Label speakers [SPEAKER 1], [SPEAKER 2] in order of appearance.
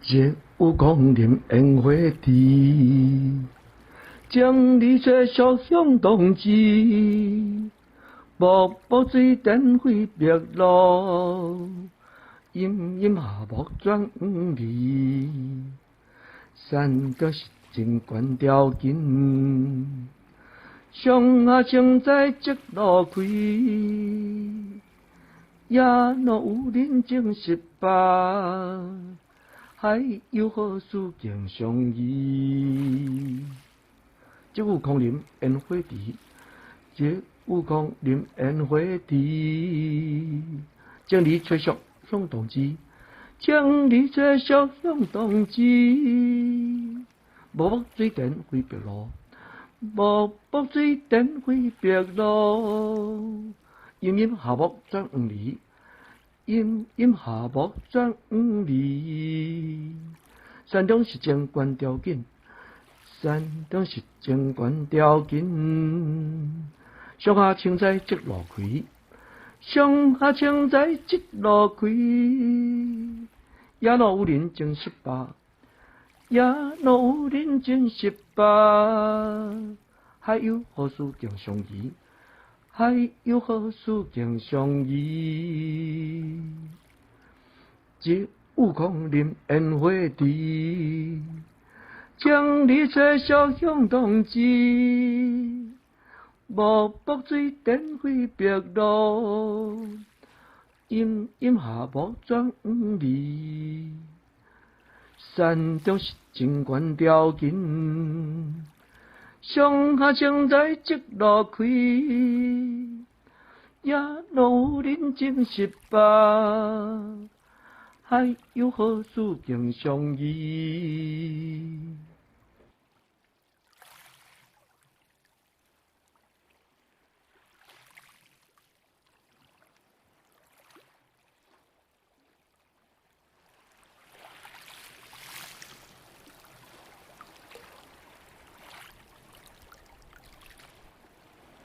[SPEAKER 1] 日有光临烟花地，将你这小乡同志，瀑布水电费白路，阴阴下木转黄里，山高是真悬条紧，上下青在即路开。也若有人情失罢，还有何事竟相依？日有光临烟花地，日有光临烟花地，将你吹小乡同志，将你吹小乡同志，无水电费白路，无水电费白路。阴阴下木转黄鹂，阴阴下木转黄鹂。山中是情悬条紧，山中是情悬条紧。上下青在即路开，上下青在即路开。也若有人情失罢，也若有人情失罢，还有何事竟相依？还有何事竟相依？日有光临烟花地，将你吹小乡同志，无水电费白路，阴阴下木转黄鹂。山中是情悬条紧，上下青在即路开，也若有人情失罢，还有何事竟相依？